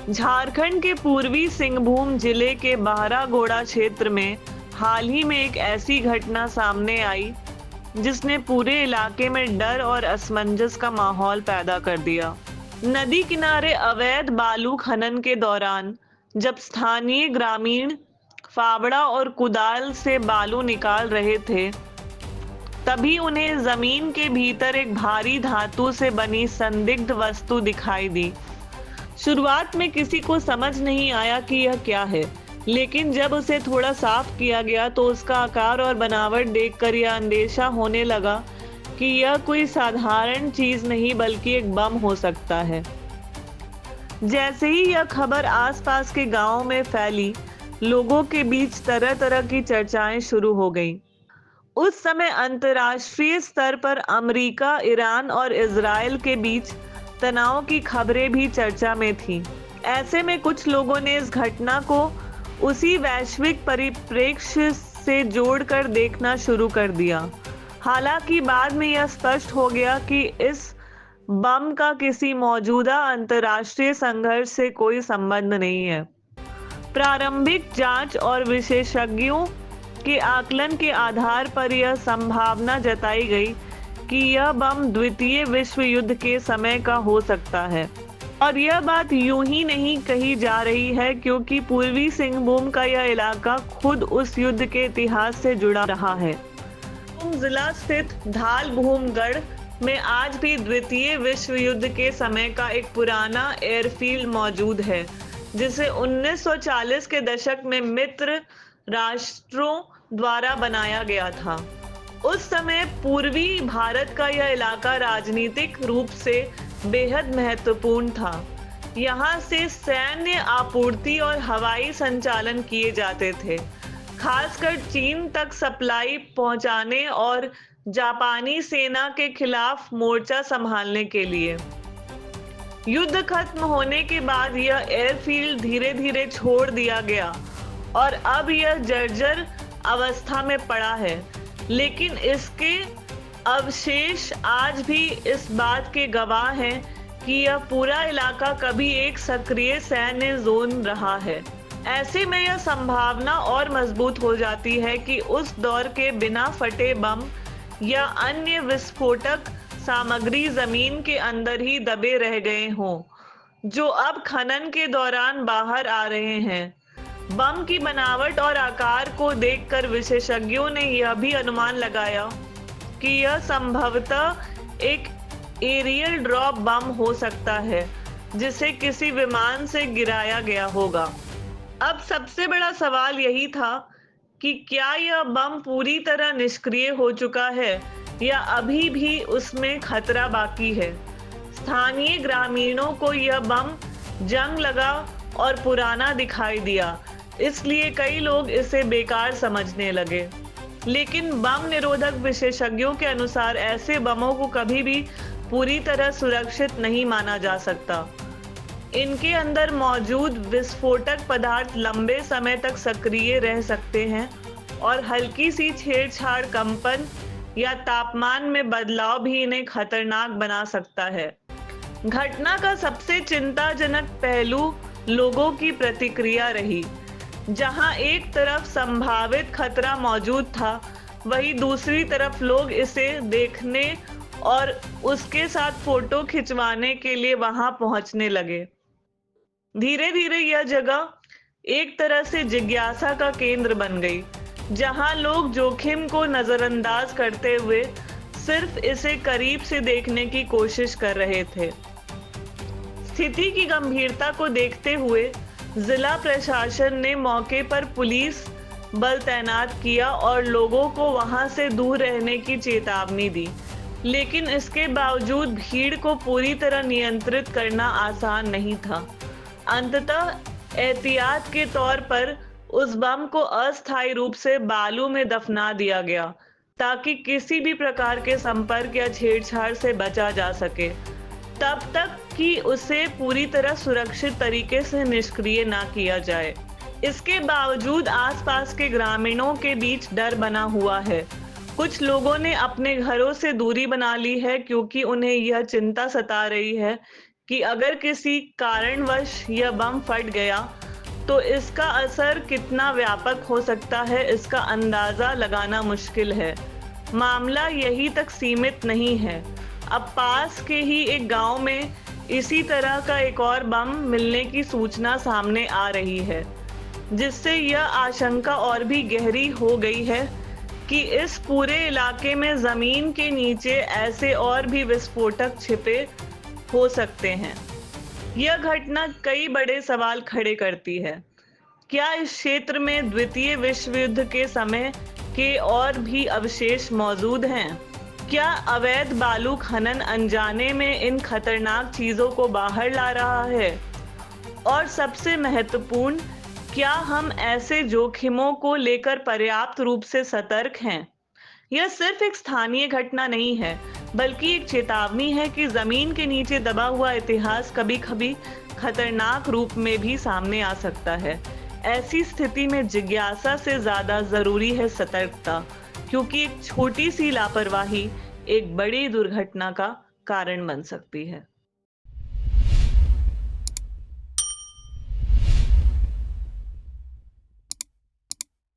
झारखंड के पूर्वी सिंहभूम जिले के बहरागोड़ा क्षेत्र में हाल ही में एक ऐसी घटना सामने आई जिसने पूरे इलाके में डर और असमंजस का माहौल पैदा कर दिया। नदी किनारे अवैध बालू खनन के दौरान जब स्थानीय ग्रामीण फावड़ा और कुदाल से बालू निकाल रहे थे, तभी उन्हें जमीन के भीतर एक भारी धातु से बनी संदिग्ध वस्तु दिखाई दी। शुरुआत में किसी को समझ नहीं आया कि यह क्या है, लेकिन जब उसे थोड़ा साफ किया गया तो उसका आकार और बनावट देखकर यह अंदेशा होने लगा कि यह कोई साधारण चीज नहीं बल्कि एक बम हो सकता है। जैसे ही यह खबर आसपास के गांवों में फैली, लोगों के बीच तरह तरह की चर्चाएं शुरू हो गईं। उस समय अंतर्राष्ट्रीय स्तर पर अमेरिका, ईरान और इजराइल के बीच तनाव की खबरें भी चर्चा में थीं। ऐसे में कुछ लोगों ने इस घटना को उसी वैश्विक परिप्रेक्ष्य से जोड़कर देखना शुरू कर दिया। हालांकि बाद में यह स्पष्ट हो गया कि इस बम का किसी मौजूदा अंतर्राष्ट्रीय संघर्ष से कोई संबंध नहीं है। प्रारंभिक जांच और विशेषज्ञों के आकलन के आधार पर यह संभावना जताई गई कि यह बम द्वितीय विश्व युद्ध के समय का हो सकता है। और यह बात यूं ही नहीं कही जा रही है, क्योंकि पूर्वी सिंहभूम का यह इलाका खुद उस युद्ध के इतिहास से जुड़ा रहा है। जिला स्थित धाल भूमगढ़ में आज भी द्वितीय विश्व युद्ध के समय का एक पुराना एयरफील्ड मौजूद है, जिसे 1940 के दशक में मित्र राष्ट्रों द्वारा बनाया गया था। उस समय पूर्वी भारत का यह इलाका राजनीतिक रूप से बेहद महत्वपूर्ण था। यहाँ से सैन्य आपूर्ति और हवाई संचालन किए जाते थे, खासकर चीन तक सप्लाई पहुंचाने और जापानी सेना के खिलाफ मोर्चा संभालने के लिए। युद्ध खत्म होने के बाद यह एयरफील्ड धीरे धीरे छोड़ दिया गया और अब यह जर्जर अवस्था में पड़ा है, लेकिन इसके अवशेष आज भी इस बात के गवाह हैं कि यह पूरा इलाका कभी एक सक्रिय सैन्य जोन रहा है। ऐसे में यह संभावना और मजबूत हो जाती है कि उस दौर के बिना फटे बम या अन्य विस्फोटक सामग्री जमीन के अंदर ही दबे रह गए हों, जो अब खनन के दौरान बाहर आ रहे हैं। बम की बनावट और आकार को देखकर विशेषज्ञों ने यह भी अनुमान लगाया कि यह संभवतः एक एरियल ड्रॉप बम हो सकता है, जिसे किसी विमान से गिराया गया होगा। अब सबसे बड़ा सवाल यही था कि क्या यह बम पूरी तरह निष्क्रिय हो चुका है या अभी भी उसमें खतरा बाकी है। स्थानीय ग्रामीणों को यह बम जंग लगा और पुराना दिखाई दिया, इसलिए कई लोग इसे बेकार समझने लगे। लेकिन बम निरोधक विशेषज्ञों के अनुसार ऐसे बमों को कभी भी पूरी तरह सुरक्षित नहीं माना जा सकता। इनके अंदर मौजूद विस्फोटक पदार्थ लंबे समय तक सक्रिय रह सकते हैं और हल्की सी छेड़छाड़, कंपन या तापमान में बदलाव भी इन्हें खतरनाक बना सकता है। घटना का सबसे चिंताजनक पहलू लोगों की प्रतिक्रिया रही। जहां एक तरफ संभावित खतरा मौजूद था, वहीं दूसरी तरफ लोग इसे देखने और उसके साथ फोटो खिंचवाने के लिए वहां पहुंचने लगे। धीरे धीरे यह जगह एक तरह से जिज्ञासा का केंद्र बन गई, जहां लोग जोखिम को नजरअंदाज करते हुए सिर्फ इसे करीब से देखने की कोशिश कर रहे थे। स्थिति की गंभीरता को देखते हुए जिला प्रशासन ने मौके पर पुलिस बल तैनात किया और लोगों को वहां से दूर रहने की चेतावनी दी। लेकिन इसके बावजूद भीड़ को पूरी तरह नियंत्रित करना आसान नहीं था। अंततः एहतियात के तौर पर उस बम को अस्थायी रूप से बालू में दफना दिया गया, ताकि किसी भी प्रकार के संपर्क या छेड़छाड़ से बचा जा सके, तब तक कि उसे पूरी तरह सुरक्षित तरीके से निष्क्रिय ना किया जाए। इसके बावजूद आसपास के ग्रामीणों के बीच डर बना हुआ है। कुछ लोगों ने अपने घरों से दूरी बना ली है, क्योंकि उन्हें यह चिंता सता रही है कि अगर किसी कारणवश यह बम फट गया तो इसका असर कितना व्यापक हो सकता है, इसका अंदाजा लगाना मुश्किल है। मामला यही तक सीमित नहीं है। अब पास के ही एक गांव में इसी तरह का एक और बम मिलने की सूचना सामने आ रही है, जिससे यह आशंका और भी गहरी हो गई है कि इस पूरे इलाके में जमीन के नीचे ऐसे और भी विस्फोटक छिपे हो सकते हैं। यह घटना कई बड़े सवाल खड़े करती है। क्या इस क्षेत्र में द्वितीय विश्व युद्ध के समय के और भी अवशेष मौजूद हैं? क्या अवैध बालू खनन अनजाने में इन खतरनाक चीजों को बाहर ला रहा है? और सबसे महत्वपूर्ण, क्या हम ऐसे जोखिमों को लेकर पर्याप्त रूप से सतर्क हैं? यह सिर्फ एक स्थानीय घटना नहीं है, बल्कि एक चेतावनी है कि जमीन के नीचे दबा हुआ इतिहास कभी-कभी खतरनाक रूप में भी सामने आ सकता है। ऐसी स्थिति में जिज्ञासा से ज्यादा जरूरी है सतर्कता, क्योंकि एक छोटी सी लापरवाही एक बड़ी दुर्घटना का कारण बन सकती है।